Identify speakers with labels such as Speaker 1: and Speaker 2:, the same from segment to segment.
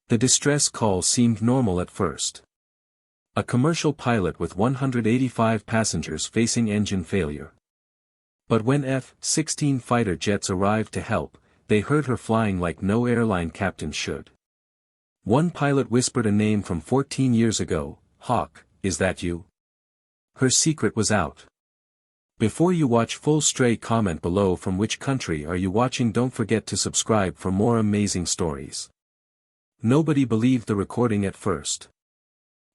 Speaker 1: The distress call seemed normal at first. A commercial pilot with 185 passengers facing engine failure. But when F-16 fighter jets arrived to help, they heard her flying like no airline captain should. One pilot whispered a name from 14 years ago, "Hawk, is that you?" Her secret was out. Before you watch full stray comment below from which country are you watching. Don't forget to subscribe for more amazing stories. Nobody believed the recording at first.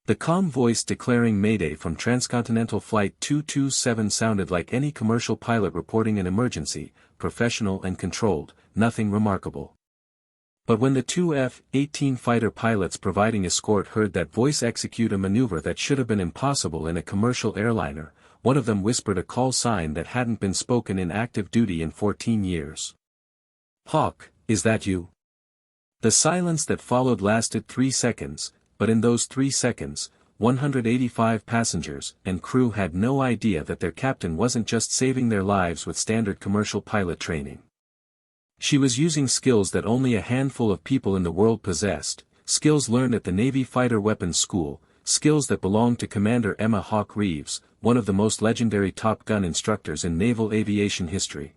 Speaker 1: The calm voice declaring Mayday from Transcontinental Flight 227 sounded like any commercial pilot reporting an emergency, professional and controlled, nothing remarkable. But when the two F-18 fighter pilots providing escort heard that voice execute a maneuver that should have been impossible in a commercial airliner, one of them whispered a call sign that hadn't been spoken in active duty in 14 years. "Hawk, is that you?" The silence that followed lasted 3 seconds, but in those 3 seconds, 185 passengers and crew had no idea that their captain wasn't just saving their lives with standard commercial pilot training. She was using skills that only a handful of people in the world possessed, skills learned at the Navy Fighter Weapons School, skills that belonged to Commander Emma Hawk Reeves, one of the most legendary Top Gun instructors in naval aviation history.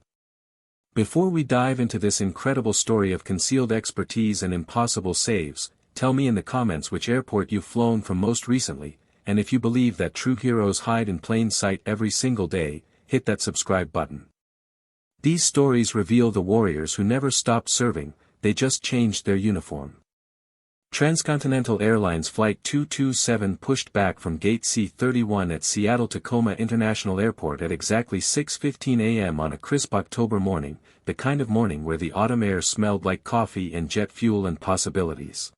Speaker 1: Before we dive into this incredible story of concealed expertise and impossible saves, tell me in the comments which airport you've flown from most recently, and if you believe that true heroes hide in plain sight every single day, hit that subscribe button. These stories reveal the warriors who never stopped serving, they just changed their uniform. Transcontinental Airlines Flight 227 pushed back from Gate C-31 at Seattle-Tacoma International Airport at exactly 6:15 a.m. on a crisp October morning, the kind of morning where the autumn air smelled like coffee and jet fuel and possibilities.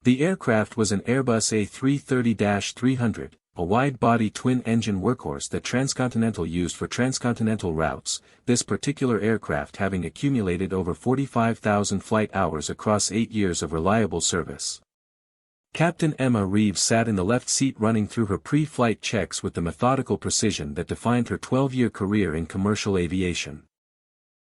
Speaker 1: The aircraft was an Airbus A330-300, a wide-body twin-engine workhorse that Transcontinental used for transcontinental routes, this particular aircraft having accumulated over 45,000 flight hours across 8 years of reliable service. Captain Emma Reeves sat in the left seat running through her pre-flight checks with the methodical precision that defined her 12-year career in commercial aviation.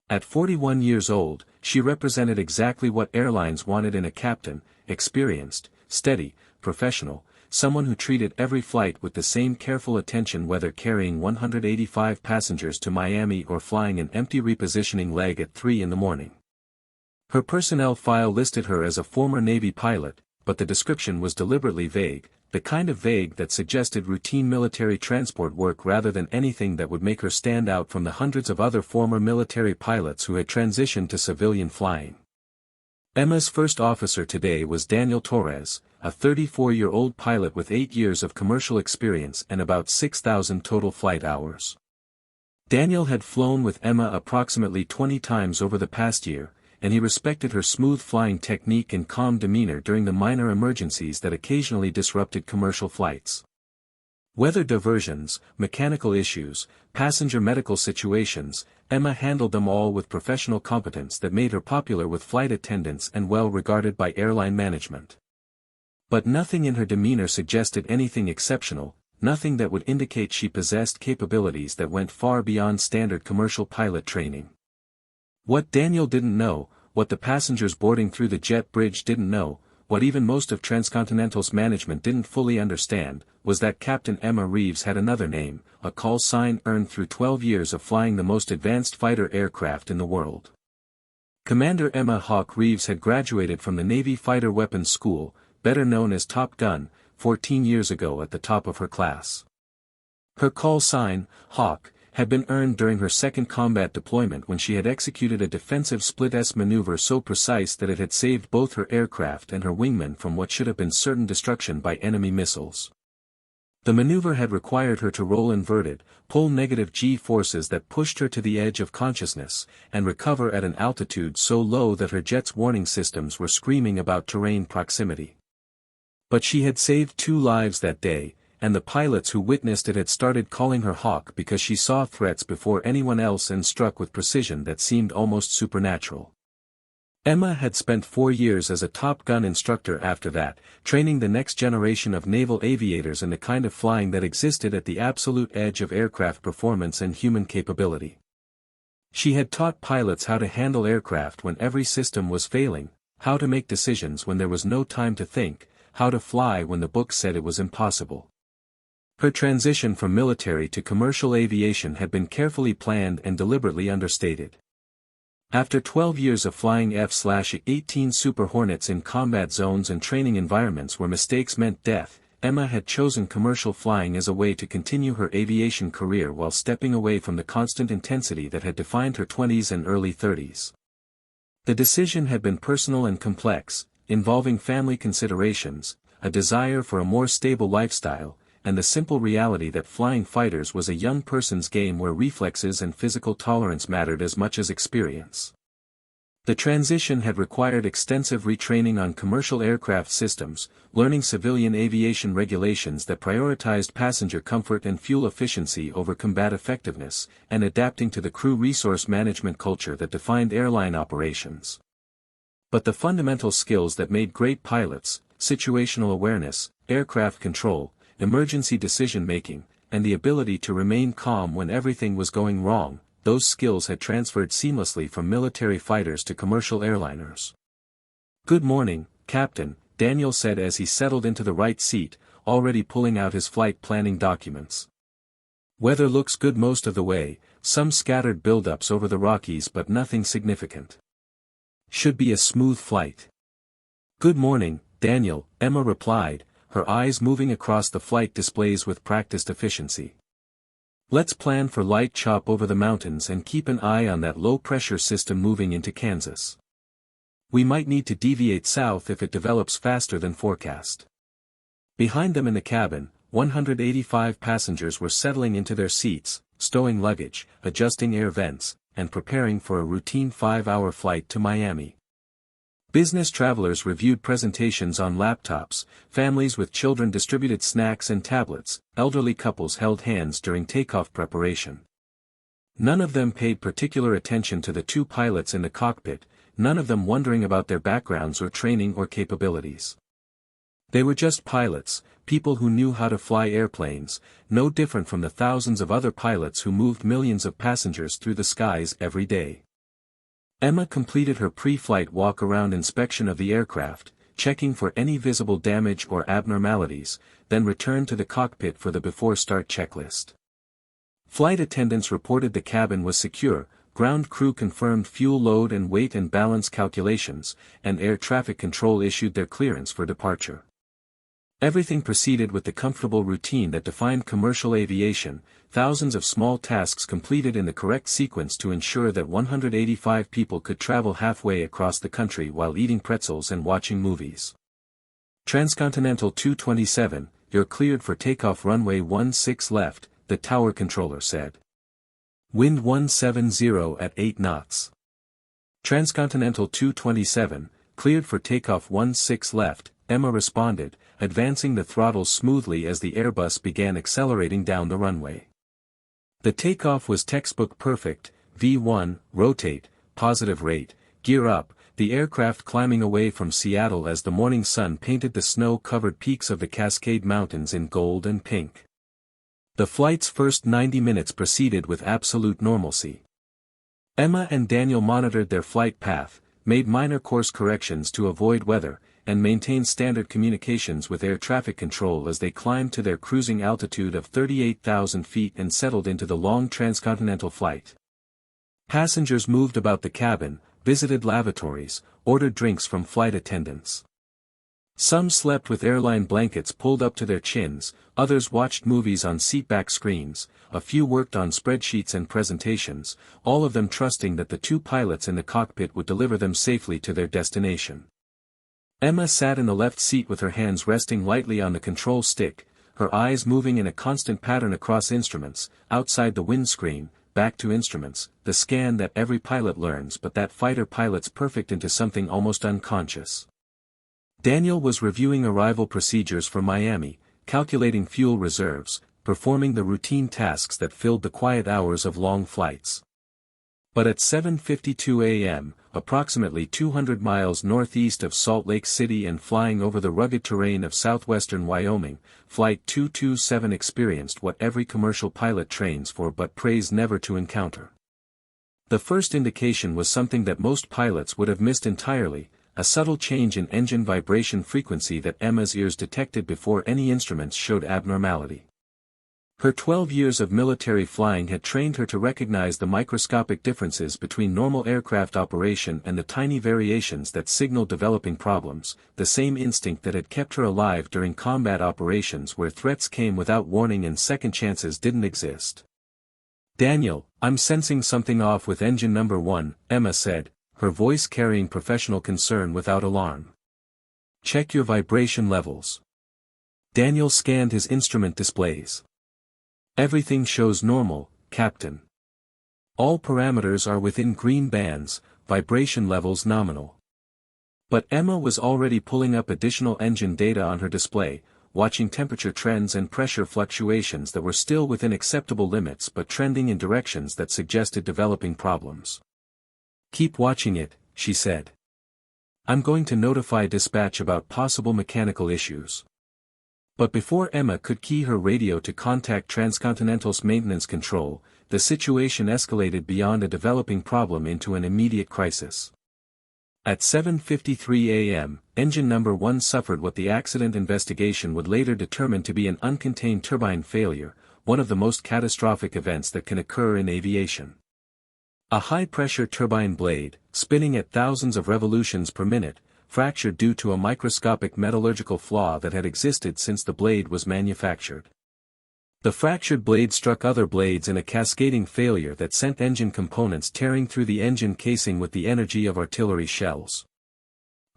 Speaker 1: At 41 years old, she represented exactly what airlines wanted in a captain: experienced, steady, professional, someone who treated every flight with the same careful attention whether carrying 185 passengers to Miami or flying an empty repositioning leg at 3 in the morning. Her personnel file listed her as a former Navy pilot, but the description was deliberately vague, the kind of vague that suggested routine military transport work rather than anything that would make her stand out from the hundreds of other former military pilots who had transitioned to civilian flying. Emma's first officer today was Daniel Torres, a 34-year-old pilot with 8 years of commercial experience and about 6,000 total flight hours. Daniel had flown with Emma approximately 20 times over the past year, and he respected her smooth flying technique and calm demeanor during the minor emergencies that occasionally disrupted commercial flights. Weather diversions, mechanical issues, passenger medical situations, Emma handled them all with professional competence that made her popular with flight attendants and well regarded by airline management. But nothing in her demeanor suggested anything exceptional, nothing that would indicate she possessed capabilities that went far beyond standard commercial pilot training. What Daniel didn't know, what the passengers boarding through the jet bridge didn't know, what even most of Transcontinental's management didn't fully understand, was that Captain Emma Reeves had another name, a call sign earned through 12 years of flying the most advanced fighter aircraft in the world. Commander Emma Hawk Reeves had graduated from the Navy Fighter Weapons School, better known as Top Gun, 14 years ago at the top of her class. Her call sign, Hawk, had been earned during her second combat deployment when she had executed a defensive split-S maneuver so precise that it had saved both her aircraft and her wingmen from what should have been certain destruction by enemy missiles. The maneuver had required her to roll inverted, pull negative G forces that pushed her to the edge of consciousness, and recover at an altitude so low that her jet's warning systems were screaming about terrain proximity. But she had saved 2 lives that day, and the pilots who witnessed it had started calling her Hawk because she saw threats before anyone else and struck with precision that seemed almost supernatural. Emma had spent 4 years as a Top Gun instructor after that, training the next generation of naval aviators in the kind of flying that existed at the absolute edge of aircraft performance and human capability. She had taught pilots how to handle aircraft when every system was failing, how to make decisions when there was no time to think, how to fly when the book said it was impossible. Her transition from military to commercial aviation had been carefully planned and deliberately understated. After 12 years of flying F/A-18 Super Hornets in combat zones and training environments where mistakes meant death, Emma had chosen commercial flying as a way to continue her aviation career while stepping away from the constant intensity that had defined her 20s and early 30s. The decision had been personal and complex, involving family considerations, a desire for a more stable lifestyle, and the simple reality that flying fighters was a young person's game where reflexes and physical tolerance mattered as much as experience. The transition had required extensive retraining on commercial aircraft systems, learning civilian aviation regulations that prioritized passenger comfort and fuel efficiency over combat effectiveness, and adapting to the crew resource management culture that defined airline operations. But the fundamental skills that made great pilots, situational awareness, aircraft control, emergency decision-making, and the ability to remain calm when everything was going wrong, those skills had transferred seamlessly from military fighters to commercial airliners. "Good morning, Captain," Daniel said as he settled into the right seat, already pulling out his flight planning documents. "Weather looks good most of the way, some scattered buildups over the Rockies but nothing significant. Should be a smooth flight." "Good morning, Daniel," Emma replied, her eyes moving across the flight displays with practiced efficiency. "Let's plan for light chop over the mountains and keep an eye on that low-pressure system moving into Kansas. We might need to deviate south if it develops faster than forecast." Behind them in the cabin, 185 passengers were settling into their seats, stowing luggage, adjusting air vents, and preparing for a routine 5-hour flight to Miami. Business travelers reviewed presentations on laptops, families with children distributed snacks and tablets, elderly couples held hands during takeoff preparation. None of them paid particular attention to the two pilots in the cockpit, none of them wondering about their backgrounds or training or capabilities. They were just pilots, people who knew how to fly airplanes, no different from the thousands of other pilots who moved millions of passengers through the skies every day. Emma completed her pre-flight walk-around inspection of the aircraft, checking for any visible damage or abnormalities, then returned to the cockpit for the before-start checklist. Flight attendants reported the cabin was secure, ground crew confirmed fuel load and weight and balance calculations, and air traffic control issued their clearance for departure. Everything proceeded with the comfortable routine that defined commercial aviation, thousands of small tasks completed in the correct sequence to ensure that 185 people could travel halfway across the country while eating pretzels and watching movies. "Transcontinental 227, you're cleared for takeoff runway 16 left, the tower controller said. Wind 170 at 8 knots. "Transcontinental 227, cleared for takeoff 16 left, Emma responded, advancing the throttles smoothly as the Airbus began accelerating down the runway. The takeoff was textbook perfect, V1, rotate, positive rate, gear up, the aircraft climbing away from Seattle as the morning sun painted the snow-covered peaks of the Cascade Mountains in gold and pink. The flight's first 90 minutes proceeded with absolute normalcy. Emma and Daniel monitored their flight path, made minor course corrections to avoid weather, and maintained standard communications with air traffic control as they climbed to their cruising altitude of 38,000 feet and settled into the long transcontinental flight. Passengers moved about the cabin, visited lavatories, ordered drinks from flight attendants. Some slept with airline blankets pulled up to their chins, others watched movies on seatback screens, a few worked on spreadsheets and presentations, all of them trusting that the two pilots in the cockpit would deliver them safely to their destination. Emma sat in the left seat with her hands resting lightly on the control stick, her eyes moving in a constant pattern across instruments, outside the windscreen, back to instruments, the scan that every pilot learns but that fighter pilots perfect into something almost unconscious. Daniel was reviewing arrival procedures for Miami, calculating fuel reserves, performing the routine tasks that filled the quiet hours of long flights. But at 7:52 a.m., approximately 200 miles northeast of Salt Lake City and flying over the rugged terrain of southwestern Wyoming, Flight 227 experienced what every commercial pilot trains for but prays never to encounter. The first indication was something that most pilots would have missed entirely, a subtle change in engine vibration frequency that Emma's ears detected before any instruments showed abnormality. Her 12 years of military flying had trained her to recognize the microscopic differences between normal aircraft operation and the tiny variations that signal developing problems, the same instinct that had kept her alive during combat operations where threats came without warning and second chances didn't exist. "Daniel, I'm sensing something off with engine number 1, Emma said, her voice carrying professional concern without alarm. "Check your vibration levels." Daniel scanned his instrument displays. "Everything shows normal, Captain. All parameters are within green bands, vibration levels nominal." But Emma was already pulling up additional engine data on her display, watching temperature trends and pressure fluctuations that were still within acceptable limits but trending in directions that suggested developing problems. "Keep watching it," she said. "I'm going to notify dispatch about possible mechanical issues." But before Emma could key her radio to contact Transcontinental's maintenance control, the situation escalated beyond a developing problem into an immediate crisis. At 7:53 a.m., engine number 1 suffered what the accident investigation would later determine to be an uncontained turbine failure, one of the most catastrophic events that can occur in aviation. A high-pressure turbine blade, spinning at thousands of revolutions per minute, fractured due to a microscopic metallurgical flaw that had existed since the blade was manufactured. The fractured blade struck other blades in a cascading failure that sent engine components tearing through the engine casing with the energy of artillery shells.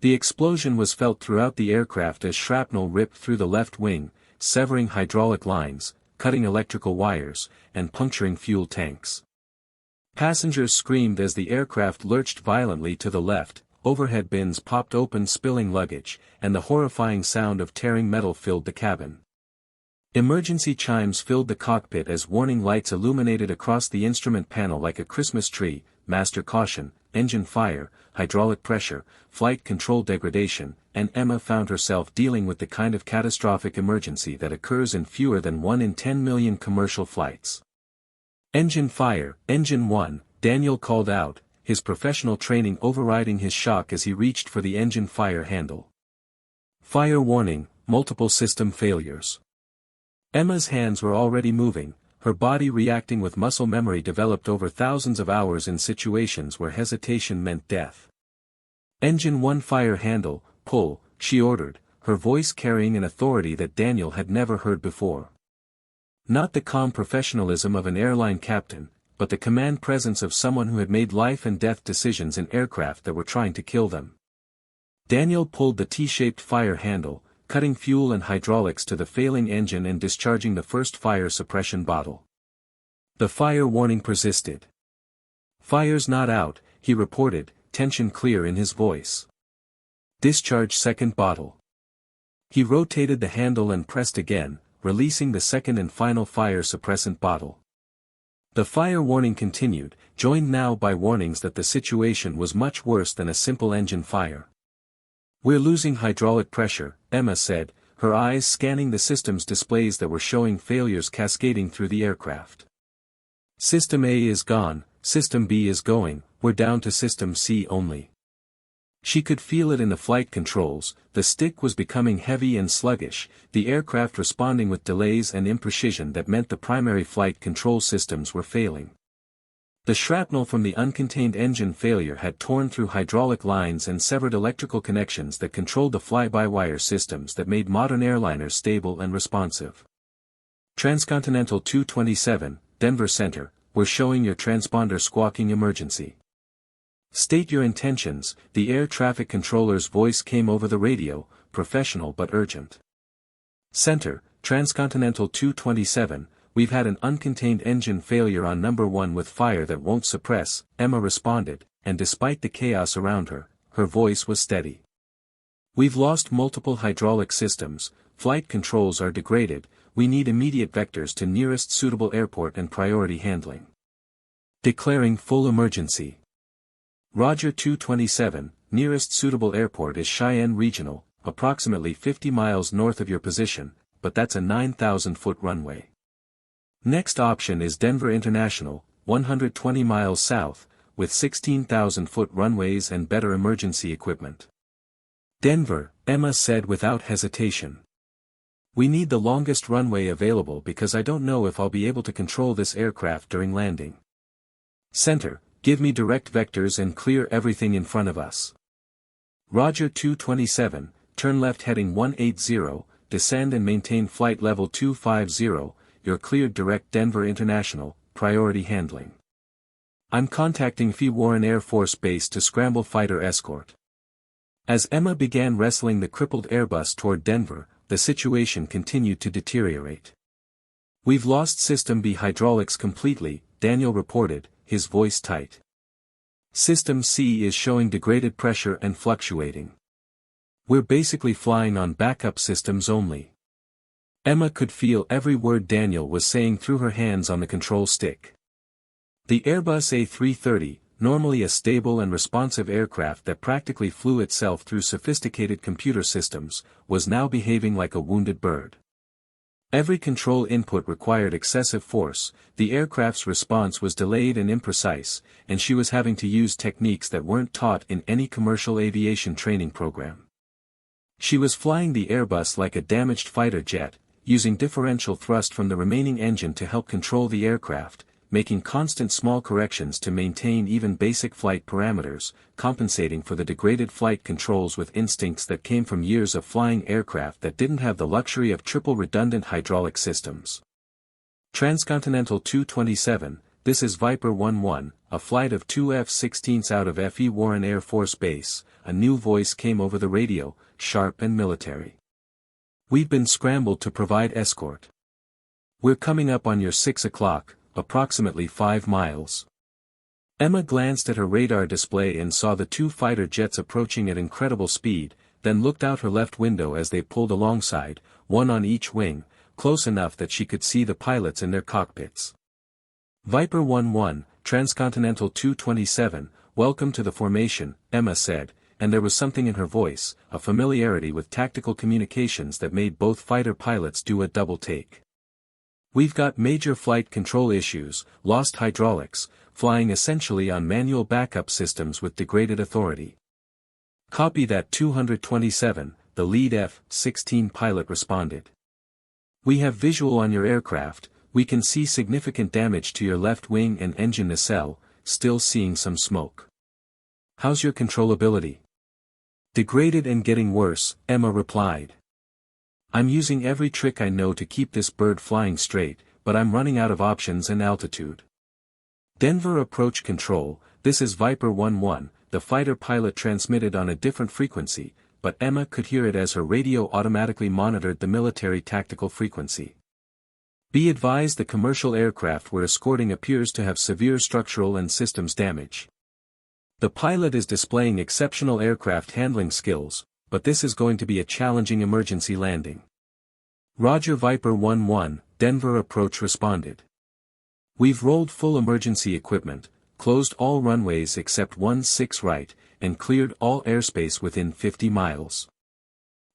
Speaker 1: The explosion was felt throughout the aircraft as shrapnel ripped through the left wing, severing hydraulic lines, cutting electrical wires, and puncturing fuel tanks. Passengers screamed as the aircraft lurched violently to the left, overhead bins popped open spilling luggage, and the horrifying sound of tearing metal filled the cabin. Emergency chimes filled the cockpit as warning lights illuminated across the instrument panel like a Christmas tree: master caution, engine fire, hydraulic pressure, flight control degradation, and Emma found herself dealing with the kind of catastrophic emergency that occurs in fewer than 1 in 10 million commercial flights. "Engine fire, engine 1, Daniel called out, his professional training overriding his shock as he reached for the engine fire handle. "Fire warning, multiple system failures." Emma's hands were already moving, her body reacting with muscle memory developed over thousands of hours in situations where hesitation meant death. "Engine 1 fire handle, pull," she ordered, her voice carrying an authority that Daniel had never heard before. Not the calm professionalism of an airline captain, but the command presence of someone who had made life and death decisions in aircraft that were trying to kill them. Daniel pulled the T-shaped fire handle, cutting fuel and hydraulics to the failing engine and discharging the first fire suppression bottle. The fire warning persisted. "Fire's not out," he reported, tension clear in his voice. "Discharge second bottle." He rotated the handle and pressed again, releasing the second and final fire suppressant bottle. The fire warning continued, joined now by warnings that the situation was much worse than a simple engine fire. "We're losing hydraulic pressure," Emma said, her eyes scanning the system's displays that were showing failures cascading through the aircraft. "System A is gone, System B is going, we're down to System C only." She could feel it in the flight controls, the stick was becoming heavy and sluggish, the aircraft responding with delays and imprecision that meant the primary flight control systems were failing. The shrapnel from the uncontained engine failure had torn through hydraulic lines and severed electrical connections that controlled the fly-by-wire systems that made modern airliners stable and responsive. "Transcontinental 227, Denver Center, we're showing your transponder squawking emergency. State your intentions," the air traffic controller's voice came over the radio, professional but urgent. "Center, Transcontinental 227, we've had an uncontained engine failure on number 1 with fire that won't suppress," Emma responded, and despite the chaos around her, her voice was steady. "We've lost multiple hydraulic systems, flight controls are degraded, we need immediate vectors to nearest suitable airport and priority handling. Declaring full emergency. Roger 227, nearest suitable airport is Cheyenne Regional, approximately 50 miles north of your position, but that's a 9,000-foot runway. Next option is Denver International, 120 miles south, with 16,000-foot runways and better emergency equipment. Denver, Emma said without hesitation. We need the longest runway available because I don't know if I'll be able to control this aircraft during landing. Center, give me direct vectors and clear everything in front of us. Roger 227, turn left heading 180, descend and maintain flight level 250, you're cleared direct Denver International, priority handling. I'm contacting Phi Warren Air Force Base to scramble fighter escort. As Emma began wrestling the crippled Airbus toward Denver, the situation continued to deteriorate. We've lost System B hydraulics completely, Daniel reported, his voice tight. System C is showing degraded pressure and fluctuating. We're basically flying on backup systems only. Emma could feel every word Daniel was saying through her hands on the control stick. The Airbus A330, normally a stable and responsive aircraft that practically flew itself through sophisticated computer systems, was now behaving like a wounded bird. Every control input required excessive force, the aircraft's response was delayed and imprecise, and she was having to use techniques that weren't taught in any commercial aviation training program. She was flying the Airbus like a damaged fighter jet, using differential thrust from the remaining engine to help control the aircraft, making constant small corrections to maintain even basic flight parameters, compensating for the degraded flight controls with instincts that came from years of flying aircraft that didn't have the luxury of triple redundant hydraulic systems. Transcontinental 227, this is Viper 11, a flight of 2 F-16s out of Phi Warren Air Force Base, a new voice came over the radio, sharp and military. We've been scrambled to provide escort. We're coming up on your 6 o'clock, approximately 5 miles. Emma glanced at her radar display and saw the 2 fighter jets approaching at incredible speed, then looked out her left window as they pulled alongside, one on each wing, close enough that she could see the pilots in their cockpits. Viper 11, Transcontinental 227, welcome to the formation, Emma said, and there was something in her voice, a familiarity with tactical communications that made both fighter pilots do a double take. We've got major flight control issues, lost hydraulics, flying essentially on manual backup systems with degraded authority. Copy that 227, the lead F-16 pilot responded. We have visual on your aircraft, we can see significant damage to your left wing and engine nacelle, still seeing some smoke. How's your controllability? Degraded and getting worse, Emma replied. I'm using every trick I know to keep this bird flying straight, but I'm running out of options and altitude. Denver approach control, this is Viper 11, the fighter pilot transmitted on a different frequency, but Emma could hear it as her radio automatically monitored the military tactical frequency. Be advised the commercial aircraft we're escorting appears to have severe structural and systems damage. The pilot is displaying exceptional aircraft handling skills, but this is going to be a challenging emergency landing. Roger Viper 11, Denver approach responded. We've rolled full emergency equipment, closed all runways except 16 right, and cleared all airspace within 50 miles.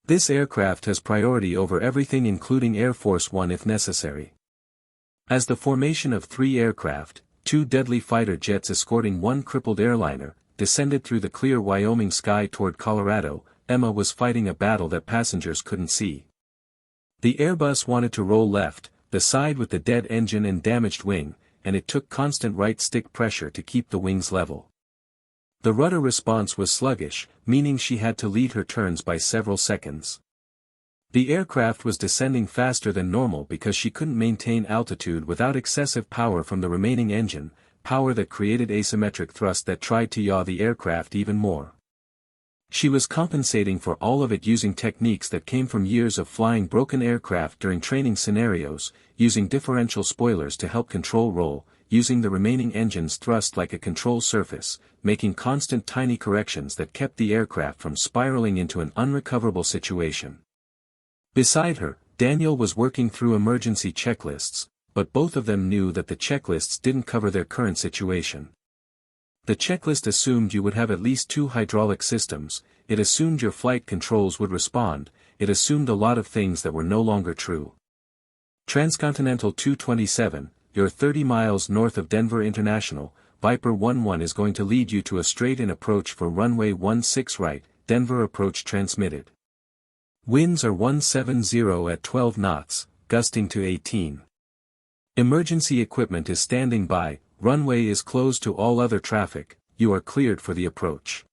Speaker 1: This aircraft has priority over everything including Air Force One if necessary. As the formation of 3 aircraft, 2 deadly fighter jets escorting 1 crippled airliner, descended through the clear Wyoming sky toward Colorado, Emma was fighting a battle that passengers couldn't see. The Airbus wanted to roll left, the side with the dead engine and damaged wing, and it took constant right stick pressure to keep the wings level. The rudder response was sluggish, meaning she had to lead her turns by several seconds. The aircraft was descending faster than normal because she couldn't maintain altitude without excessive power from the remaining engine, power that created asymmetric thrust that tried to yaw the aircraft even more. She was compensating for all of it using techniques that came from years of flying broken aircraft during training scenarios, using differential spoilers to help control roll, using the remaining engine's thrust like a control surface, making constant tiny corrections that kept the aircraft from spiraling into an unrecoverable situation. Beside her, Daniel was working through emergency checklists, but both of them knew that the checklists didn't cover their current situation. The checklist assumed you would have at least 2 hydraulic systems, it assumed your flight controls would respond, it assumed a lot of things that were no longer true. Transcontinental 227, you're 30 miles north of Denver International, Viper 11 is going to lead you to a straight-in approach for runway 16 right, Denver approach transmitted. Winds are 170 at 12 knots, gusting to 18. Emergency equipment is standing by, runway is closed to all other traffic, you are cleared for the approach.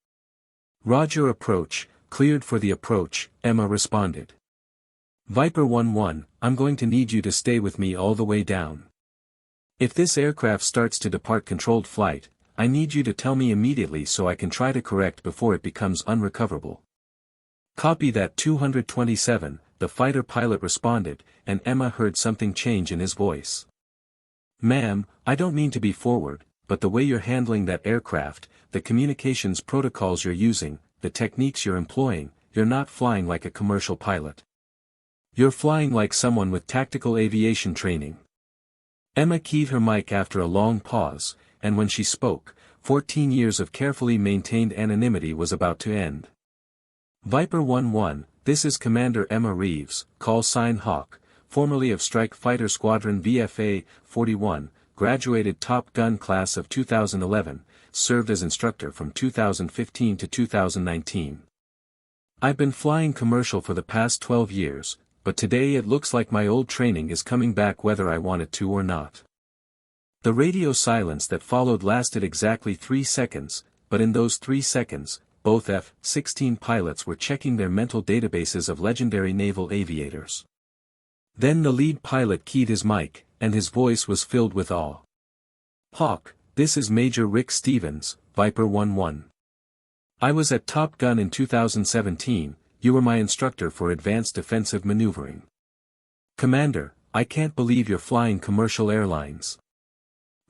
Speaker 1: Roger approach, cleared for the approach, Emma responded. Viper 1-1, I'm going to need you to stay with me all the way down. If this aircraft starts to depart controlled flight, I need you to tell me immediately so I can try to correct before it becomes unrecoverable. Copy that. 227, the fighter pilot responded, and Emma heard something change in his voice. Ma'am, I don't mean to be forward, but the way you're handling that aircraft, the communications protocols you're using, the techniques you're employing, you're not flying like a commercial pilot. You're flying like someone with tactical aviation training. Emma keyed her mic after a long pause, and when she spoke, 14 years of carefully maintained anonymity was about to end. Viper 1-1, this is Commander Emma Reeves, call sign Hawk, formerly of Strike Fighter Squadron VFA 41, graduated Top Gun class of 2011, served as instructor from 2015 to 2019. I've been flying commercial for the past 12 years, but today it looks like my old training is coming back whether I want it to or not. The radio silence that followed lasted exactly 3 seconds, but in those 3 seconds, both F-16 pilots were checking their mental databases of legendary naval aviators. Then the lead pilot keyed his mic, and his voice was filled with awe. Hawk, this is Major Rick Stevens, Viper 1-1. I was at Top Gun in 2017, you were my instructor for advanced defensive maneuvering. Commander, I can't believe you're flying commercial airlines.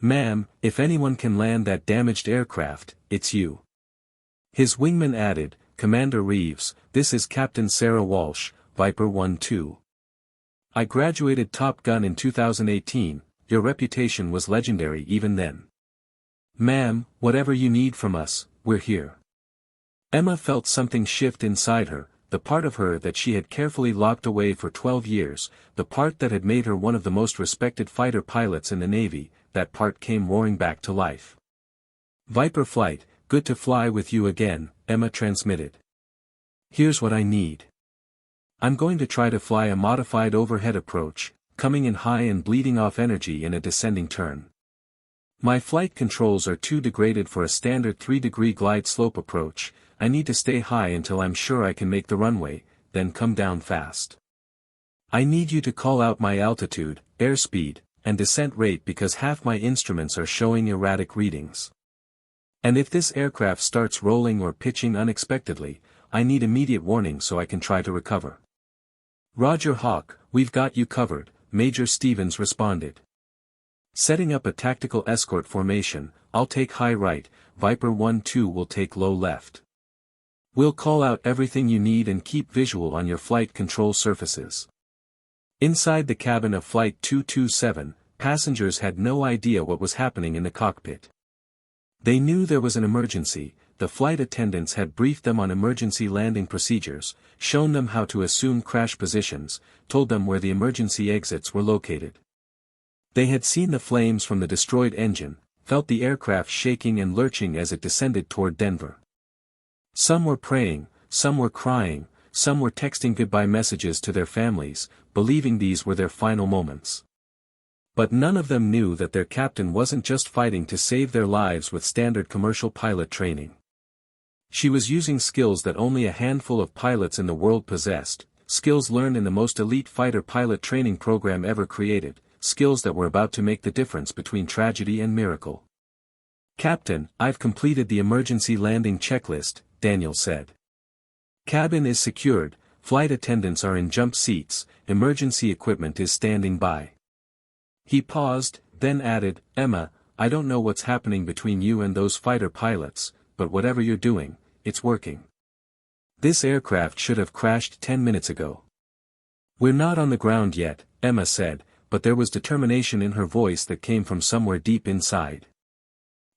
Speaker 1: Ma'am, if anyone can land that damaged aircraft, it's you. His wingman added, Commander Reeves, this is Captain Sarah Walsh, Viper 1-2. I graduated Top Gun in 2018, your reputation was legendary even then. Ma'am, whatever you need from us, we're here. Emma felt something shift inside her, the part of her that she had carefully locked away for 12 years, the part that had made her one of the most respected fighter pilots in the Navy, that part came roaring back to life. Viper flight, good to fly with you again, Emma transmitted. Here's what I need. I'm going to try to fly a modified overhead approach, coming in high and bleeding off energy in a descending turn. My flight controls are too degraded for a standard 3-degree glide slope approach, I need to stay high until I'm sure I can make the runway, then come down fast. I need you to call out my altitude, airspeed, and descent rate because half my instruments are showing erratic readings. And if this aircraft starts rolling or pitching unexpectedly, I need immediate warning so I can try to recover. Roger Hawk, we've got you covered, Major Stevens responded. Setting up a tactical escort formation, I'll take high right, Viper 1-2 will take low left. We'll call out everything you need and keep visual on your flight control surfaces. Inside the cabin of Flight 227, passengers had no idea what was happening in the cockpit. They knew there was an emergency, the flight attendants had briefed them on emergency landing procedures, shown them how to assume crash positions, told them where the emergency exits were located. They had seen the flames from the destroyed engine, felt the aircraft shaking and lurching as it descended toward Denver. Some were praying, some were crying, some were texting goodbye messages to their families, believing these were their final moments. But none of them knew that their captain wasn't just fighting to save their lives with standard commercial pilot training. She was using skills that only a handful of pilots in the world possessed, skills learned in the most elite fighter pilot training program ever created, skills that were about to make the difference between tragedy and miracle. Captain, I've completed the emergency landing checklist, Daniel said. Cabin is secured, flight attendants are in jump seats, emergency equipment is standing by. He paused, then added, Emma, I don't know what's happening between you and those fighter pilots, but whatever you're doing, it's working. This aircraft should have crashed 10 minutes ago. We're not on the ground yet, Emma said, but there was determination in her voice that came from somewhere deep inside.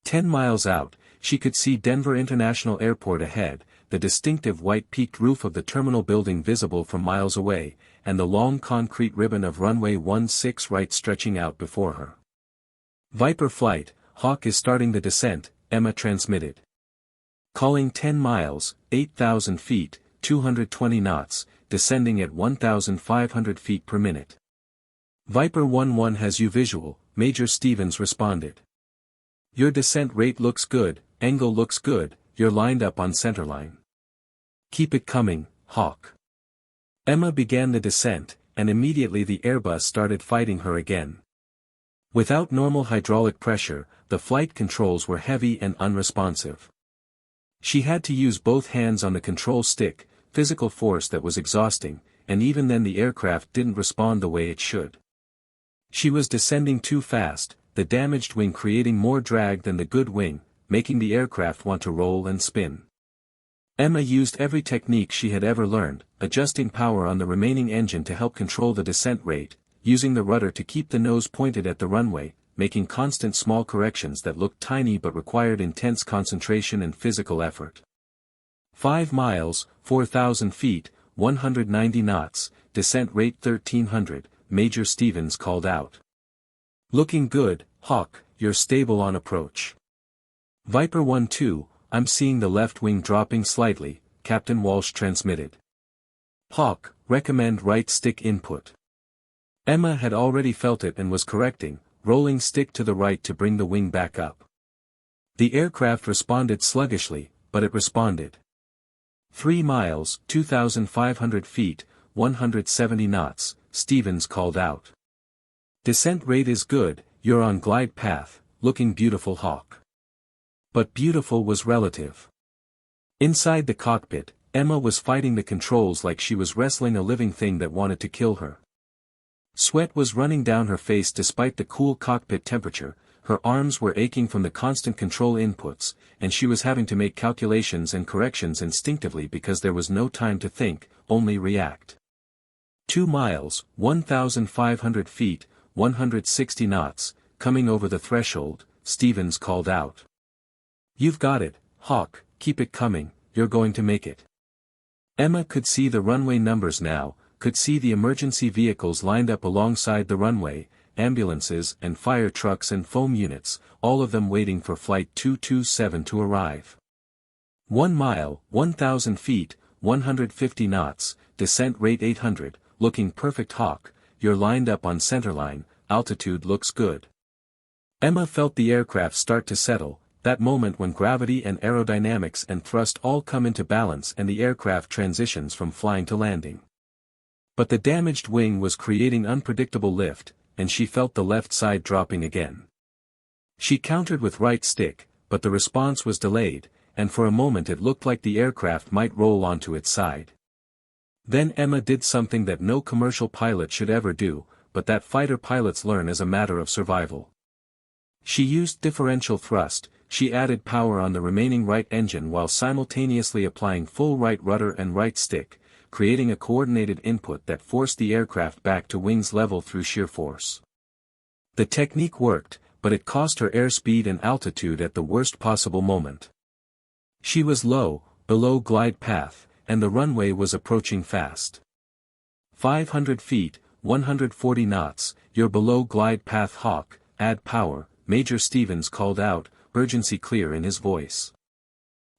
Speaker 1: 10 miles out, she could see Denver International Airport ahead, the distinctive white peaked roof of the terminal building visible from miles away, and the long concrete ribbon of runway 16 right stretching out before her. Viper flight, Hawk is starting the descent, Emma transmitted. Calling 10 miles, 8,000 feet, 220 knots, descending at 1,500 feet per minute. Viper 11 has you visual, Major Stevens responded. Your descent rate looks good, angle looks good, you're lined up on centerline. Keep it coming, Hawk. Emma began the descent, and immediately the Airbus started fighting her again. Without normal hydraulic pressure, the flight controls were heavy and unresponsive. She had to use both hands on the control stick, physical force that was exhausting, and even then the aircraft didn't respond the way it should. She was descending too fast, the damaged wing creating more drag than the good wing, making the aircraft want to roll and spin. Emma used every technique she had ever learned, adjusting power on the remaining engine to help control the descent rate, using the rudder to keep the nose pointed at the runway, making constant small corrections that looked tiny but required intense concentration and physical effort. 5 miles, 4,000 feet, 190 knots, descent rate 1,300, Major Stevens called out. Looking good, Hawk, you're stable on approach. Viper 1-2, I'm seeing the left wing dropping slightly, Captain Walsh transmitted. Hawk, recommend right stick input. Emma had already felt it and was correcting, rolling stick to the right to bring the wing back up. The aircraft responded sluggishly, but it responded. 3 miles, 2,500 feet, 170 knots, Stevens called out. Descent rate is good, you're on glide path, looking beautiful, Hawk. But beautiful was relative. Inside the cockpit, Emma was fighting the controls like she was wrestling a living thing that wanted to kill her. Sweat was running down her face despite the cool cockpit temperature, her arms were aching from the constant control inputs, and she was having to make calculations and corrections instinctively because there was no time to think, only react. 2 miles, 1,500 feet, 160 knots, coming over the threshold, Stevens called out. You've got it, Hawk, keep it coming, you're going to make it. Emma could see the runway numbers now, could see the emergency vehicles lined up alongside the runway, ambulances and fire trucks and foam units, all of them waiting for Flight 227 to arrive. 1 mile, 1,000 feet, 150 knots, descent rate 800, looking perfect, Hawk, you're lined up on centerline, altitude looks good. Emma felt the aircraft start to settle, that moment when gravity and aerodynamics and thrust all come into balance and the aircraft transitions from flying to landing. But the damaged wing was creating unpredictable lift, and she felt the left side dropping again. She countered with right stick, but the response was delayed, and for a moment it looked like the aircraft might roll onto its side. Then Emma did something that no commercial pilot should ever do, but that fighter pilots learn as a matter of survival. She used differential thrust, she added power on the remaining right engine while simultaneously applying full right rudder and right stick, creating a coordinated input that forced the aircraft back to wings level through sheer force. The technique worked, but it cost her airspeed and altitude at the worst possible moment. She was low, below glide path, and the runway was approaching fast. 500 feet, 140 knots, you're below glide path, Hawk, add power, Major Stevens called out, urgency clear in his voice.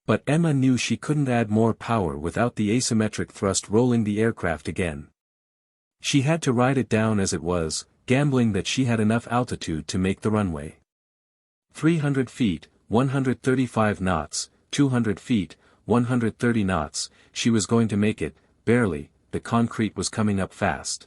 Speaker 1: But Emma knew she couldn't add more power without the asymmetric thrust rolling the aircraft again. She had to ride it down as it was, gambling that she had enough altitude to make the runway. 300 feet, 135 knots, 200 feet, 130 knots, she was going to make it, barely, the concrete was coming up fast.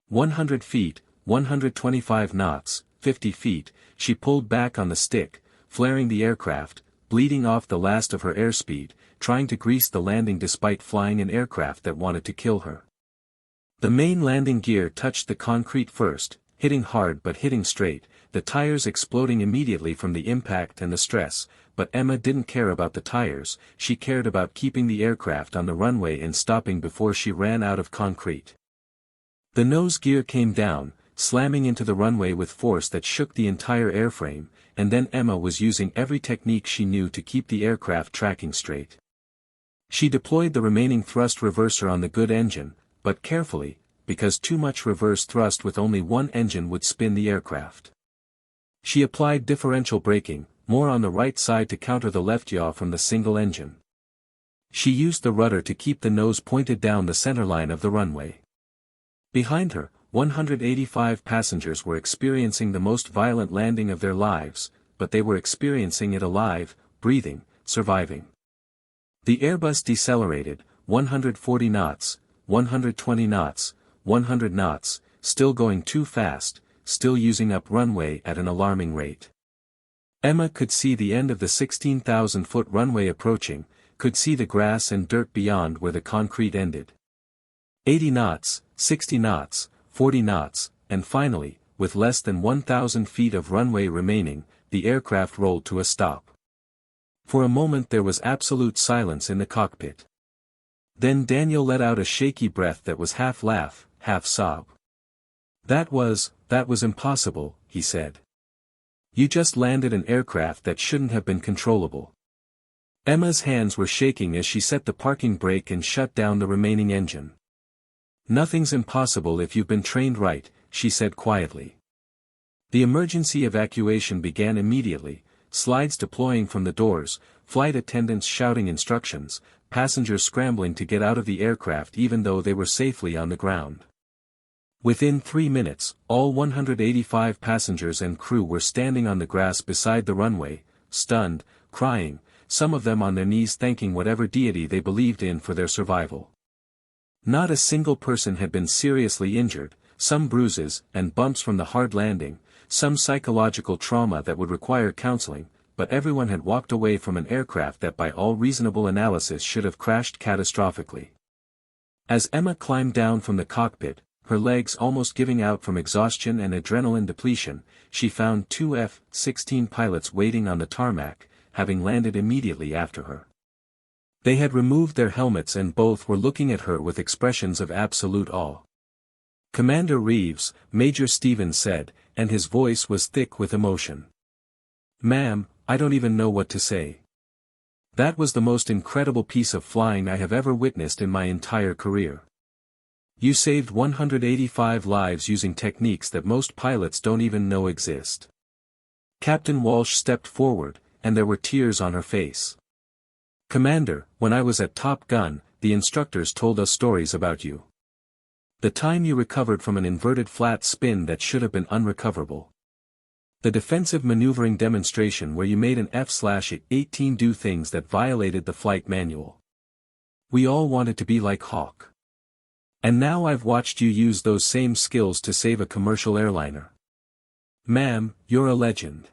Speaker 1: 100 feet, 125 knots, 50 feet, she pulled back on the stick, flaring the aircraft, bleeding off the last of her airspeed, trying to grease the landing despite flying an aircraft that wanted to kill her. The main landing gear touched the concrete first, hitting hard but hitting straight, the tires exploding immediately from the impact and the stress, but Emma didn't care about the tires, she cared about keeping the aircraft on the runway and stopping before she ran out of concrete. The nose gear came down, slamming into the runway with force that shook the entire airframe, and then Emma was using every technique she knew to keep the aircraft tracking straight. She deployed the remaining thrust reverser on the good engine, but carefully, because too much reverse thrust with only one engine would spin the aircraft. She applied differential braking, more on the right side to counter the left yaw from the single engine. She used the rudder to keep the nose pointed down the centerline of the runway. Behind her, 185 passengers were experiencing the most violent landing of their lives, but they were experiencing it alive, breathing, surviving. The Airbus decelerated, 140 knots, 120 knots, 100 knots, still going too fast, still using up runway at an alarming rate. Emma could see the end of the 16,000-foot runway approaching, could see the grass and dirt beyond where the concrete ended. 80 knots, 60 knots, 40 knots, and finally, with less than 1,000 feet of runway remaining, the aircraft rolled to a stop. For a moment there was absolute silence in the cockpit. Then Daniel let out a shaky breath that was half laugh, half sob. That was impossible, he said. You just landed an aircraft that shouldn't have been controllable. Emma's hands were shaking as she set the parking brake and shut down the remaining engine. Nothing's impossible if you've been trained right, she said quietly. The emergency evacuation began immediately, slides deploying from the doors, flight attendants shouting instructions, passengers scrambling to get out of the aircraft even though they were safely on the ground. Within 3 minutes, all 185 passengers and crew were standing on the grass beside the runway, stunned, crying, some of them on their knees thanking whatever deity they believed in for their survival. Not a single person had been seriously injured, some bruises and bumps from the hard landing, some psychological trauma that would require counseling, but everyone had walked away from an aircraft that by all reasonable analysis should have crashed catastrophically. As Emma climbed down from the cockpit, her legs almost giving out from exhaustion and adrenaline depletion, she found 2 F-16 pilots waiting on the tarmac, having landed immediately after her. They had removed their helmets and both were looking at her with expressions of absolute awe. Commander Reeves, Major Stevens said, and his voice was thick with emotion. Ma'am, I don't even know what to say. That was the most incredible piece of flying I have ever witnessed in my entire career. You saved 185 lives using techniques that most pilots don't even know exist. Captain Walsh stepped forward, and there were tears on her face. Commander, when I was at Top Gun, the instructors told us stories about you. The time you recovered from an inverted flat spin that should have been unrecoverable. The defensive maneuvering demonstration where you made an F/A-18 do things that violated the flight manual. We all wanted to be like Hawk. And now I've watched you use those same skills to save a commercial airliner. Ma'am, you're a legend.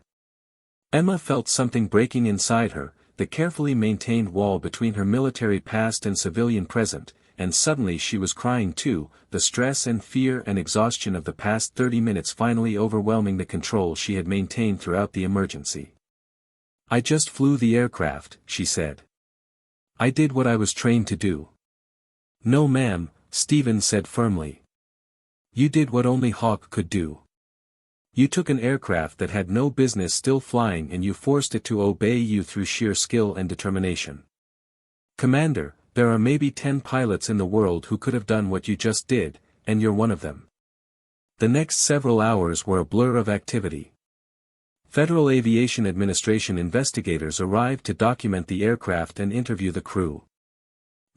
Speaker 1: Emma felt something breaking inside her, the carefully maintained wall between her military past and civilian present, and suddenly she was crying too, the stress and fear and exhaustion of the past 30 minutes finally overwhelming the control she had maintained throughout the emergency. I just flew the aircraft, she said. I did what I was trained to do. No ma'am, Stevens said firmly. You did what only Hawk could do. You took an aircraft that had no business still flying and you forced it to obey you through sheer skill and determination. Commander, there are maybe 10 pilots in the world who could have done what you just did, and you're one of them. The next several hours were a blur of activity. Federal Aviation Administration investigators arrived to document the aircraft and interview the crew.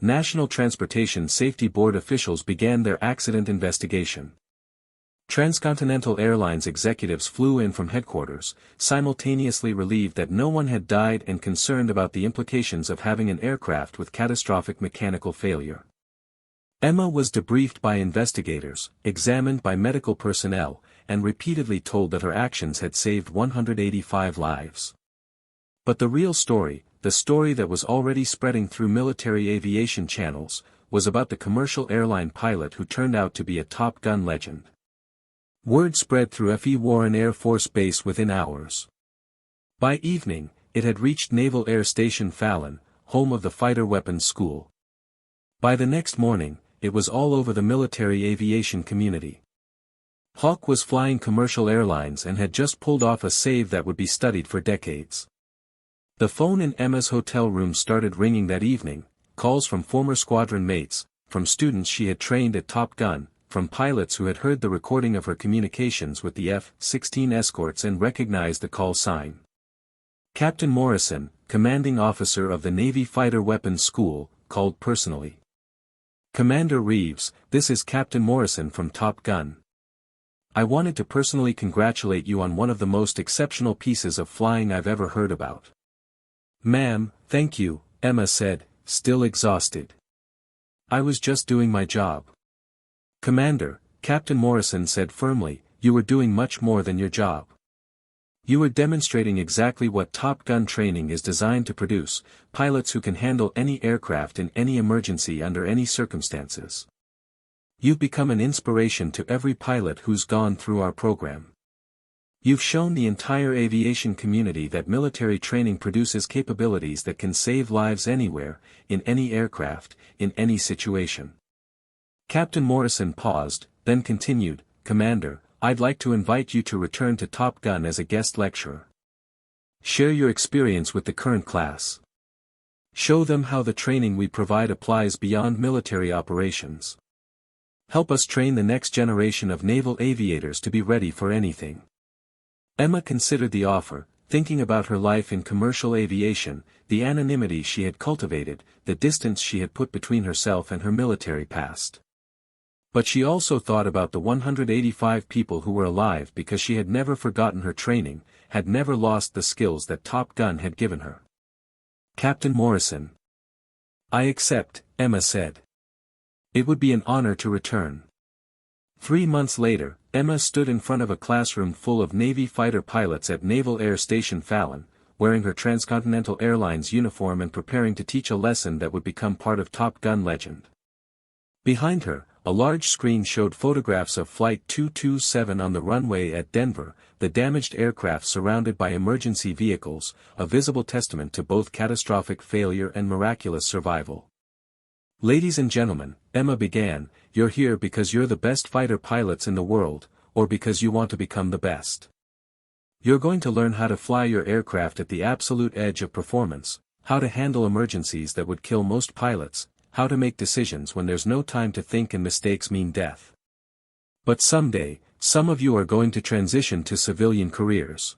Speaker 1: National Transportation Safety Board officials began their accident investigation. Transcontinental Airlines executives flew in from headquarters, simultaneously relieved that no one had died and concerned about the implications of having an aircraft with catastrophic mechanical failure. Emma was debriefed by investigators, examined by medical personnel, and repeatedly told that her actions had saved 185 lives. But the real story, the story that was already spreading through military aviation channels, was about the commercial airline pilot who turned out to be a Top Gun legend. Word spread through F.E. Warren Air Force Base within hours. By evening, it had reached Naval Air Station Fallon, home of the Fighter Weapons School. By the next morning, it was all over the military aviation community. Hawk was flying commercial airlines and had just pulled off a save that would be studied for decades. The phone in Emma's hotel room started ringing that evening, calls from former squadron mates, from students she had trained at Top Gun, from pilots who had heard the recording of her communications with the F-16 escorts and recognized the call sign. Captain Morrison, commanding officer of the Navy Fighter Weapons School, called personally. Commander Reeves, this is Captain Morrison from Top Gun. I wanted to personally congratulate you on one of the most exceptional pieces of flying I've ever heard about. Ma'am, thank you, Emma said, still exhausted. I was just doing my job. Commander, Captain Morrison said firmly, you were doing much more than your job. You were demonstrating exactly what Top Gun training is designed to produce, pilots who can handle any aircraft in any emergency under any circumstances. You've become an inspiration to every pilot who's gone through our program. You've shown the entire aviation community that military training produces capabilities that can save lives anywhere, in any aircraft, in any situation. Captain Morrison paused, then continued, Commander, I'd like to invite you to return to Top Gun as a guest lecturer. Share your experience with the current class. Show them how the training we provide applies beyond military operations. Help us train the next generation of naval aviators to be ready for anything. Emma considered the offer, thinking about her life in commercial aviation, the anonymity she had cultivated, the distance she had put between herself and her military past. But she also thought about the 185 people who were alive because she had never forgotten her training, had never lost the skills that Top Gun had given her. Captain Morrison. I accept, Emma said. It would be an honor to return. 3 months later, Emma stood in front of a classroom full of Navy fighter pilots at Naval Air Station Fallon, wearing her Transcontinental Airlines uniform and preparing to teach a lesson that would become part of Top Gun legend. Behind her, a large screen showed photographs of Flight 227 on the runway at Denver, the damaged aircraft surrounded by emergency vehicles, a visible testament to both catastrophic failure and miraculous survival. Ladies and gentlemen, Emma began, you're here because you're the best fighter pilots in the world, or because you want to become the best. You're going to learn how to fly your aircraft at the absolute edge of performance, how to handle emergencies that would kill most pilots, how to make decisions when there's no time to think and mistakes mean death. But someday, some of you are going to transition to civilian careers.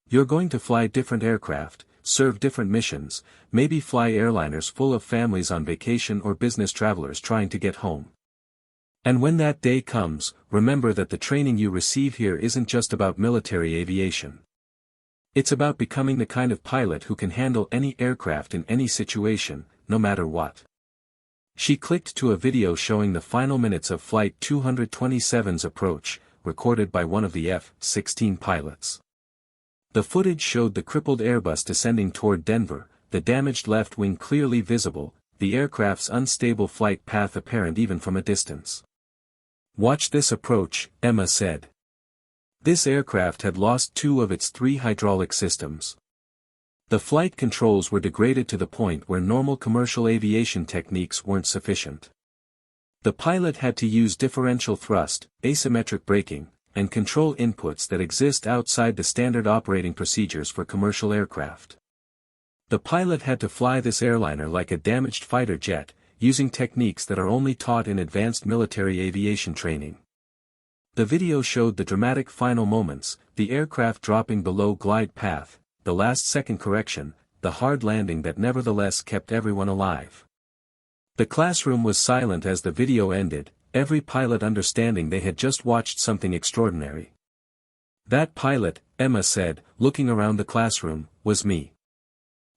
Speaker 1: You're going to fly different aircraft, serve different missions, maybe fly airliners full of families on vacation or business travelers trying to get home. And when that day comes, remember that the training you receive here isn't just about military aviation. It's about becoming the kind of pilot who can handle any aircraft in any situation, no matter what. She clicked to a video showing the final minutes of Flight 227's approach, recorded by one of the F-16 pilots. The footage showed the crippled Airbus descending toward Denver, the damaged left wing clearly visible, the aircraft's unstable flight path apparent even from a distance. Watch this approach, Emma said. This aircraft had lost 2 of its 3 hydraulic systems. The flight controls were degraded to the point where normal commercial aviation techniques weren't sufficient. The pilot had to use differential thrust, asymmetric braking, and control inputs that exist outside the standard operating procedures for commercial aircraft. The pilot had to fly this airliner like a damaged fighter jet, using techniques that are only taught in advanced military aviation training. The video showed the dramatic final moments, the aircraft dropping below glide path, the last-second correction, the hard landing that nevertheless kept everyone alive. The classroom was silent as the video ended, every pilot understanding they had just watched something extraordinary. That pilot, Emma said, looking around the classroom, was me.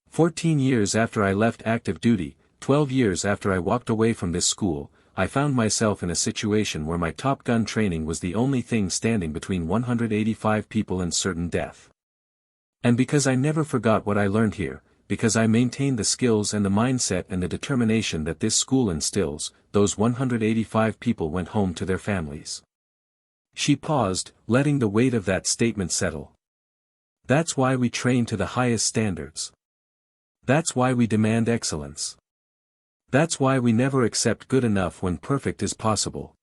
Speaker 1: 14 years after I left active duty, 12 years after I walked away from this school, I found myself in a situation where my Top Gun training was the only thing standing between 185 people and certain death. And because I never forgot what I learned here, because I maintained the skills and the mindset and the determination that this school instills, those 185 people went home to their families. She paused, letting the weight of that statement settle. That's why we train to the highest standards. That's why we demand excellence. That's why we never accept good enough when perfect is possible.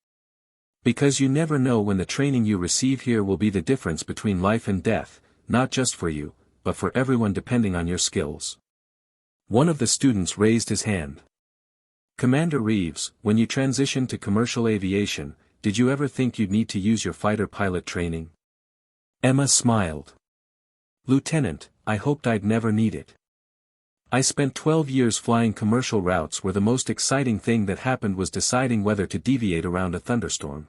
Speaker 1: Because you never know when the training you receive here will be the difference between life and death, not just for you, but for everyone depending on your skills. One of the students raised his hand. Commander Reeves, when you transitioned to commercial aviation, did you ever think you'd need to use your fighter pilot training? Emma smiled. Lieutenant, I hoped I'd never need it. I spent 12 years flying commercial routes where the most exciting thing that happened was deciding whether to deviate around a thunderstorm.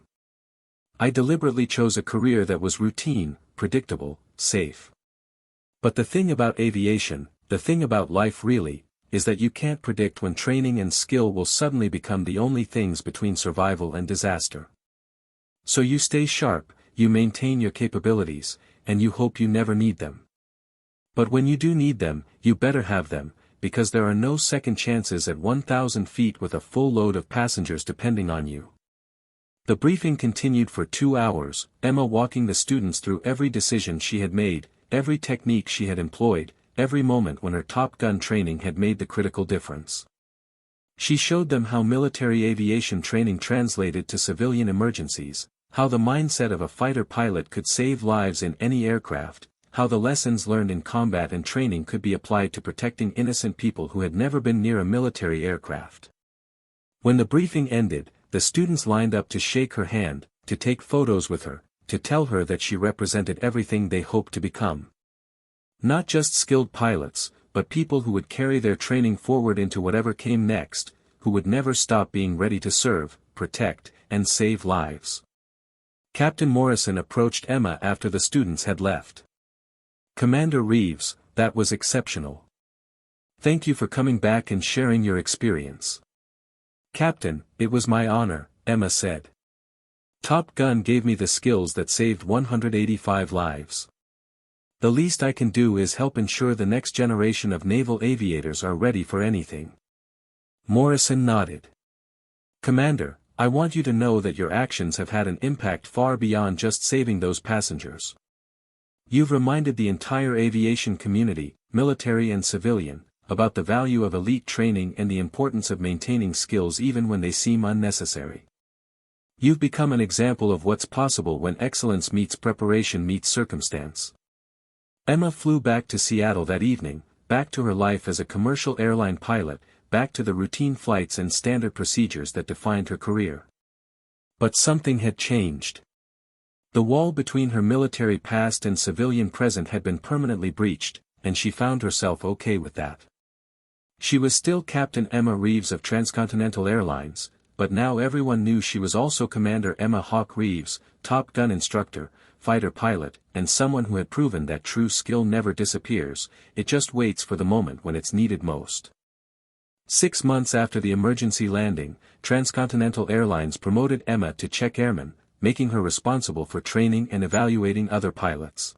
Speaker 1: I deliberately chose a career that was routine, predictable, safe. But the thing about aviation, the thing about life really, is that you can't predict when training and skill will suddenly become the only things between survival and disaster. So you stay sharp, you maintain your capabilities, and you hope you never need them. But when you do need them, you better have them, because there are no second chances at 1,000 feet with a full load of passengers depending on you. The briefing continued for 2 hours, Emma walking the students through every decision she had made, every technique she had employed, every moment when her Top Gun training had made the critical difference. She showed them how military aviation training translated to civilian emergencies, how the mindset of a fighter pilot could save lives in any aircraft, how the lessons learned in combat and training could be applied to protecting innocent people who had never been near a military aircraft. When the briefing ended, the students lined up to shake her hand, to take photos with her, to tell her that she represented everything they hoped to become. Not just skilled pilots, but people who would carry their training forward into whatever came next, who would never stop being ready to serve, protect, and save lives. Captain Morrison approached Emma after the students had left. "Commander Reeves, that was exceptional. Thank you for coming back and sharing your experience." "Captain, it was my honor," Emma said. "Top Gun gave me the skills that saved 185 lives. The least I can do is help ensure the next generation of naval aviators are ready for anything." Morrison nodded. "Commander, I want you to know that your actions have had an impact far beyond just saving those passengers. You've reminded the entire aviation community, military and civilian, about the value of elite training and the importance of maintaining skills even when they seem unnecessary. You've become an example of what's possible when excellence meets preparation meets circumstance." Emma flew back to Seattle that evening, back to her life as a commercial airline pilot, back to the routine flights and standard procedures that defined her career. But something had changed. The wall between her military past and civilian present had been permanently breached, and she found herself okay with that. She was still Captain Emma Reeves of Transcontinental Airlines, but now everyone knew she was also Commander Emma Hawk Reeves, Top Gun instructor, fighter pilot, and someone who had proven that true skill never disappears, it just waits for the moment when it's needed most. 6 months after the emergency landing, Transcontinental Airlines promoted Emma to check airman, making her responsible for training and evaluating other pilots.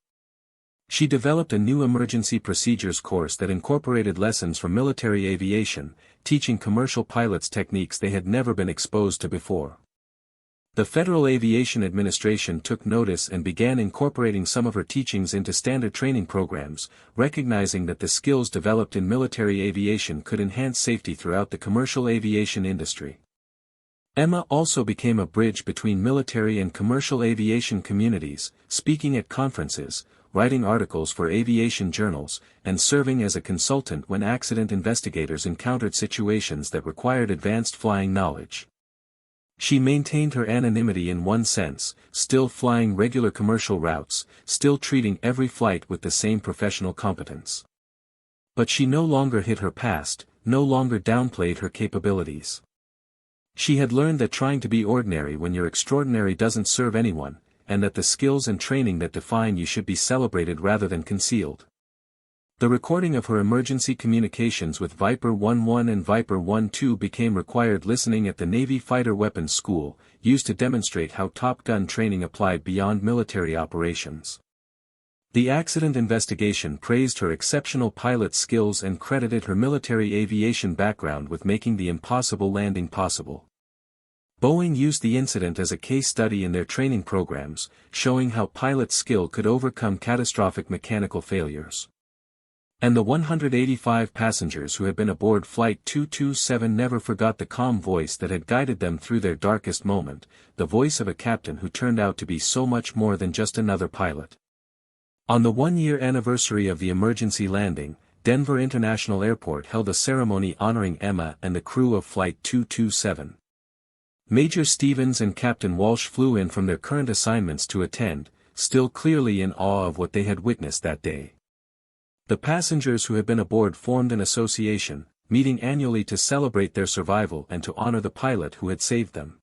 Speaker 1: She developed a new emergency procedures course that incorporated lessons from military aviation, teaching commercial pilots techniques they had never been exposed to before. The Federal Aviation Administration took notice and began incorporating some of her teachings into standard training programs, recognizing that the skills developed in military aviation could enhance safety throughout the commercial aviation industry. Emma also became a bridge between military and commercial aviation communities, speaking at conferences, writing articles for aviation journals, and serving as a consultant when accident investigators encountered situations that required advanced flying knowledge. She maintained her anonymity in one sense, still flying regular commercial routes, still treating every flight with the same professional competence. But she no longer hid her past, no longer downplayed her capabilities. She had learned that trying to be ordinary when you're extraordinary doesn't serve anyone, and that the skills and training that define you should be celebrated rather than concealed. The recording of her emergency communications with Viper 11 and Viper 12 became required listening at the Navy Fighter Weapons School, used to demonstrate how Top Gun training applied beyond military operations. The accident investigation praised her exceptional pilot skills and credited her military aviation background with making the impossible landing possible. Boeing used the incident as a case study in their training programs, showing how pilot skill could overcome catastrophic mechanical failures. And the 185 passengers who had been aboard Flight 227 never forgot the calm voice that had guided them through their darkest moment, the voice of a captain who turned out to be so much more than just another pilot. On the 1-year anniversary of the emergency landing, Denver International Airport held a ceremony honoring Emma and the crew of Flight 227. Major Stevens and Captain Walsh flew in from their current assignments to attend, still clearly in awe of what they had witnessed that day. The passengers who had been aboard formed an association, meeting annually to celebrate their survival and to honor the pilot who had saved them.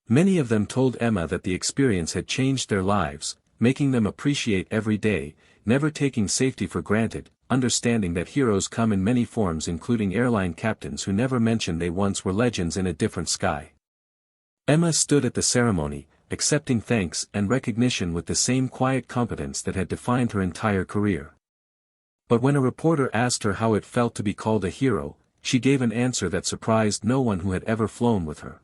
Speaker 1: Many of them told Emma that the experience had changed their lives, making them appreciate every day, never taking safety for granted, understanding that heroes come in many forms, including airline captains who never mentioned they once were legends in a different sky. Emma stood at the ceremony, accepting thanks and recognition with the same quiet competence that had defined her entire career. But when a reporter asked her how it felt to be called a hero, she gave an answer that surprised no one who had ever flown with her.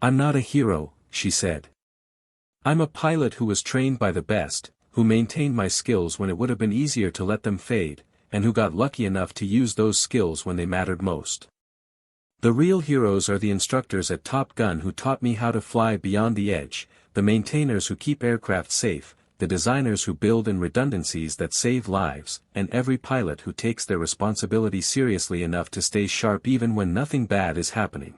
Speaker 1: "I'm not a hero," she said. "I'm a pilot who was trained by the best, who maintained my skills when it would have been easier to let them fade, and who got lucky enough to use those skills when they mattered most. The real heroes are the instructors at Top Gun who taught me how to fly beyond the edge, the maintainers who keep aircraft safe, the designers who build in redundancies that save lives, and every pilot who takes their responsibility seriously enough to stay sharp even when nothing bad is happening.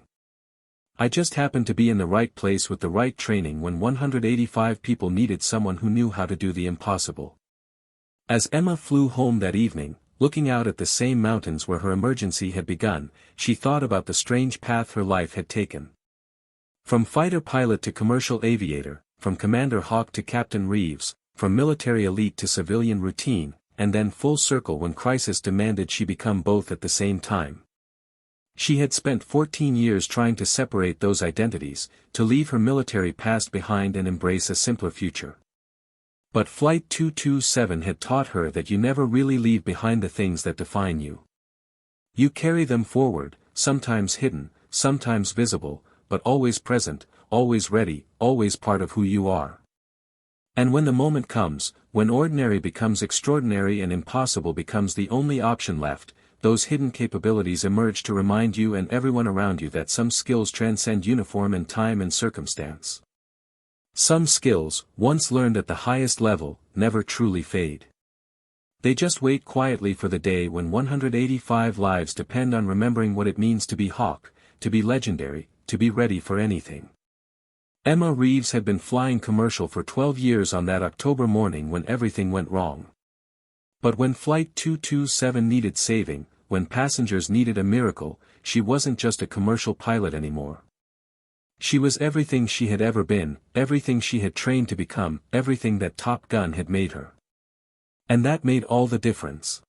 Speaker 1: I just happened to be in the right place with the right training when 185 people needed someone who knew how to do the impossible." As Emma flew home that evening, looking out at the same mountains where her emergency had begun, she thought about the strange path her life had taken. From fighter pilot to commercial aviator, from Commander Hawk to Captain Reeves, from military elite to civilian routine, and then full circle when crisis demanded she become both at the same time. She had spent 14 years trying to separate those identities, to leave her military past behind and embrace a simpler future. But Flight 227 had taught her that you never really leave behind the things that define you. You carry them forward, sometimes hidden, sometimes visible, but always present, always ready, always part of who you are. And when the moment comes, when ordinary becomes extraordinary and impossible becomes the only option left, those hidden capabilities emerge to remind you and everyone around you that some skills transcend uniform and time and circumstance. Some skills, once learned at the highest level, never truly fade. They just wait quietly for the day when 185 lives depend on remembering what it means to be Hawk, to be legendary, to be ready for anything. Emma Reeves had been flying commercial for 12 years on that October morning when everything went wrong. But when Flight 227 needed saving, when passengers needed a miracle, she wasn't just a commercial pilot anymore. She was everything she had ever been, everything she had trained to become, everything that Top Gun had made her. And that made all the difference.